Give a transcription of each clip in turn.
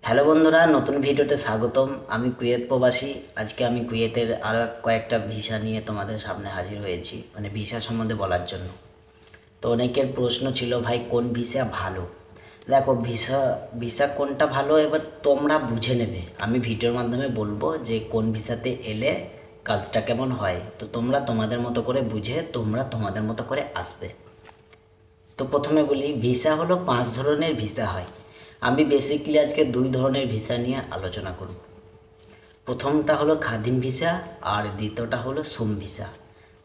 Hello বন্ধুরা, নতুন ভিডিওতে স্বাগতম। আমি কুয়েত প্রবাসী। আজকে আমি কুয়েতের আরও কয়েকটা ভিসা নিয়ে তোমাদের সামনে হাজির হয়েছি, মানে ভিসা সম্বন্ধে বলার জন্য। তো অনেকের প্রশ্ন ছিল, ভাই কোন ভিসা ভালো। দেখো, ভিসা ভিসা কোনটা ভালো এবার তোমরা বুঝে নেবে। আমি ভিডিওর মাধ্যমে বলবো যে কোন ভিসাতে এলে কাজটা কেমন হয়, তো তোমরা তোমাদের মতো করে বুঝে তোমরা তোমাদের মতো করে আসবে। তো প্রথমে বলি, ভিসা হলো 5 ধরনের ভিসা হয়। আমি বেসিক্যালি আজকে 2 ধরনের ভিসা নিয়ে আলোচনা করব। প্রথমটা হলো খাদিম ভিসা আর দ্বিতীয়টা হলো সোম ভিসা।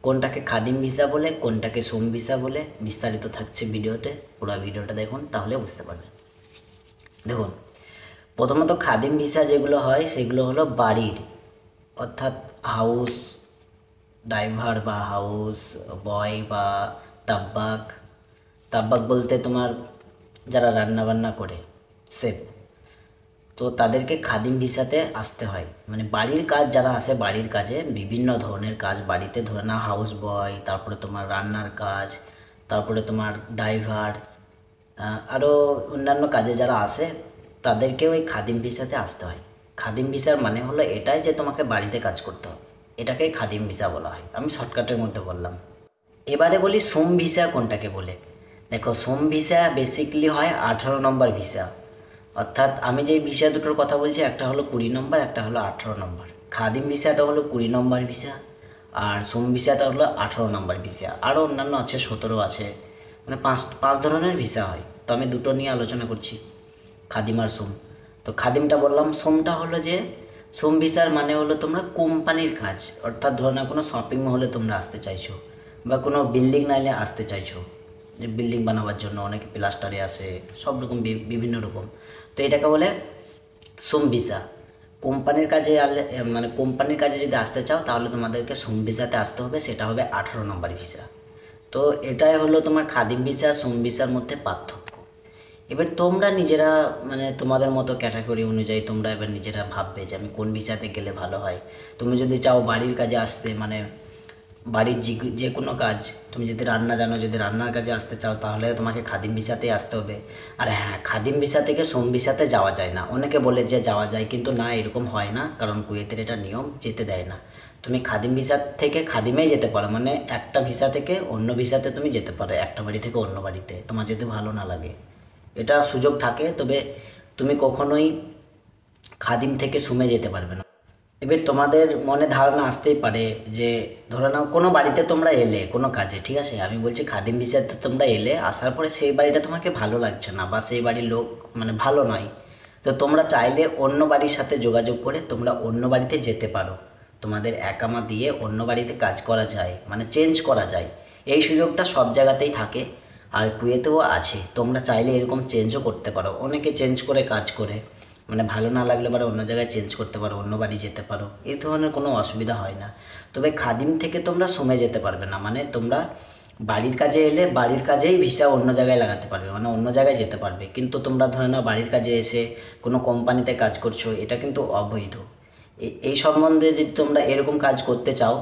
কোনটাকে খাদিম ভিসা বলে, কোনটাকে সোম ভিসা বলে, বিস্তারিত থাকছে ভিডিওতে। পুরো ভিডিওটা দেখুন, তাহলে বুঝতে পারবেন। দেখুন, প্রথমত খাদিম ভিসা যেগুলো হয় সেগুলো হলো বাড়ির, অর্থাৎ হাউস ড্রাইভার বা হাউস বয় বা তাব্বাক। তাব্বাক বলতে তোমার যারা রান্না বান্না করে, শেফ। তো তাদেরকে খাদিম ভিসাতে আসতে হয়। মানে বাড়ির কাজ যারা আসে, বাড়ির কাজে বিভিন্ন ধরনের কাজ বাড়িতে, ধরে না হাউস বয়, তারপরে তোমার রান্নার কাজ, তারপরে তোমার ড্রাইভার, আরও অন্যান্য কাজে যারা আসে তাদেরকে ওই খাদিম ভিসাতে আসতে হয়। খাদিম ভিসার মানে হলো এটাই যে তোমাকে বাড়িতে কাজ করতে হবে, এটাকেই খাদিম ভিসা বলা হয়। আমি শর্টকাটের মধ্যে বললাম। এবারে বলি সোম ভিসা কোনটাকে বলে। দেখো, সোম ভিসা বেসিক্যালি হয় 18 নম্বর ভিসা। অর্থাৎ আমি যে ভিসা দুটোর কথা বলছি, একটা হলো 20 নম্বর, একটা হলো 18 নম্বর। খাদিম ভিসাটা হলো 20 নম্বর ভিসা, আর সোম ভিসাটা হলো 18 নম্বর ভিসা। আরও অন্যান্য আছে, 17 আছে, মানে পাঁচ পাঁচ ধরনের ভিসা হয়। তো আমি দুটো নিয়ে আলোচনা করছি, খাদিম আর সোম। তো খাদিমটা বললাম। সোমটা হলো যে, সোম ভিসার মানে হলো তোমরা কোম্পানির কাজ, অর্থাৎ ধরো না কোনো শপিং মহলে তোমরা আসতে চাইছো, বা কোনো বিল্ডিং লাইনে আসতে চাইছো, যে বিল্ডিং বানাবার জন্য অনেকে প্লাস্টারে আসে, সব রকম বিভিন্ন রকম। তো এটাকে বলে সোম ভিসা। কোম্পানির কাজে মানে কোম্পানির কাজে যদি আসতে চাও তাহলে তোমাদেরকে সোম ভিসাতে আসতে হবে, সেটা হবে 18 নম্বর ভিসা। তো এটাই হলো তোমার খাদিম ভিসা সোম ভিসার মধ্যে পার্থক্য। এবার তোমরা নিজেরা মানে তোমাদের মতো ক্যাটাগরি অনুযায়ী তোমরা এবার নিজেরা ভাববে যে আমি কোন ভিসাতে গেলে ভালো হয়। তুমি যদি চাও বাড়ির কাজে আসতে, মানে বাড়ির যে কোনো কাজ, তুমি যদি রান্না জানো, যদি রান্নার কাজে আসতে চাও তাহলে তোমাকে খাদিম ভিসাতেই আসতে হবে। আর হ্যাঁ, খাদিম ভিসা থেকে সোম ভিসাতে যাওয়া যায় না। অনেকে বলে যে যাওয়া যায়, কিন্তু না, এরকম হয় না, কারণ কুয়েতের এটা নিয়ম, যেতে দেয় না। তুমি খাদিম ভিসা থেকে খাদিমেই যেতে পারো, মানে একটা ভিসা থেকে অন্য ভিসাতে তুমি যেতে পারো, একটা বাড়ি থেকে অন্য বাড়িতে, তোমার যদি ভালো না লাগে। এটা সুযোগ থাকে, তবে তুমি কখনোই খাদিম থেকে সুমে যেতে পারবে না। এবার তোমাদের মনে ধারণা আসতেই পারে যে, ধরে নাও কোনো বাড়িতে তোমরা এলে কোনো কাজে, ঠিক আছে, আমি বলছি খাদিম ভিসাতে তোমরা এলে, আসার পরে সেই বাড়িটা তোমাকে ভালো লাগছে না, বা সেই বাড়ির লোক মানে ভালো নয়। তো তোমরা চাইলে অন্য বাড়ির সাথে যোগাযোগ করে তোমরা অন্য বাড়িতে যেতে পারো। তোমাদের একামা দিয়ে অন্য বাড়িতে কাজ করা যায়, মানে চেঞ্জ করা যায়। এই সুযোগটা সব জায়গাতেই থাকে, আর কুয়েতেও আছে। তোমরা চাইলে এরকম চেঞ্জও করতে পারো। অনেকে চেঞ্জ করে কাজ করে, মানে ভালো না লাগলে পরে অন্য জায়গায় চেঞ্জ করতে পারো, অন্য বাড়ি যেতে পারো, এই ধরনের কোনো অসুবিধা হয় না। তবে খাদিম থেকে তোমরা সময় যেতে পারবে না, মানে তোমরা বাড়ির কাজে এলে বাড়ির কাজেই ভিসা অন্য জায়গায় লাগাতে পারবে, মানে অন্য জায়গায় যেতে পারবে। কিন্তু তোমরা ধরে নাও বাড়ির কাজে এসে কোনো কোম্পানিতে কাজ করছো, এটা কিন্তু অবৈধ। এই সম্বন্ধে যদি তোমরা এরকম কাজ করতে চাও,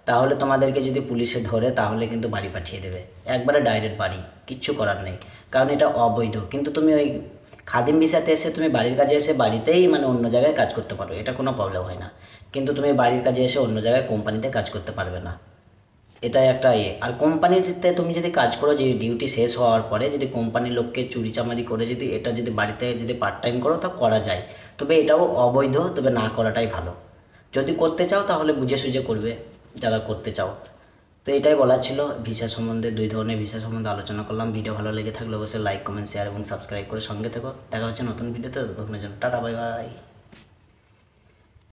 তাহলে তোমাদেরকে যদি পুলিশে ধরে তাহলে কিন্তু বাড়ি পাঠিয়ে দেবে, একবারে ডাইরেক্ট বাড়ি, কিচ্ছু করার নেই, কারণ এটা অবৈধ। কিন্তু তুমি ওই খাদিম ভিসাতে এসে তুমি বাড়ির কাজে এসে বাড়িতেই মানে অন্য জায়গায় কাজ করতে পারো, এটা কোনো প্রবলেম হয় না। কিন্তু তুমি বাড়ির কাজে এসে অন্য জায়গায় কোম্পানিতে কাজ করতে পারবে না, এটাই একটা ইয়ে। আর কোম্পানিতে তুমি যদি কাজ করো, যে ডিউটি শেষ হওয়ার পরে যদি কোম্পানির লোককে চুরিচামারি করে যদি এটা যদি বাড়িতে যদি পার্ট টাইম করো, তা করা যায়। তবে এটাও অবৈধ, তবে না করাটাই ভালো। যদি করতে চাও তাহলে বুঝে সুঝে করবে, যারা করতে চাও। তো এটাই বলার ছিল ভিসা সম্বন্ধে। 2 ধরনের ভিসা সম্বন্ধে আলোচনা করলাম। ভিডিও ভালো লেগে থাকলে অবশ্যই লাইক, কমেন্ট, শেয়ার এবং সাবস্ক্রাইব করে সঙ্গে থেকো। দেখা হচ্ছে নতুন ভিডিওতে। ততক্ষণের জন্য টাটা, বাই বাই।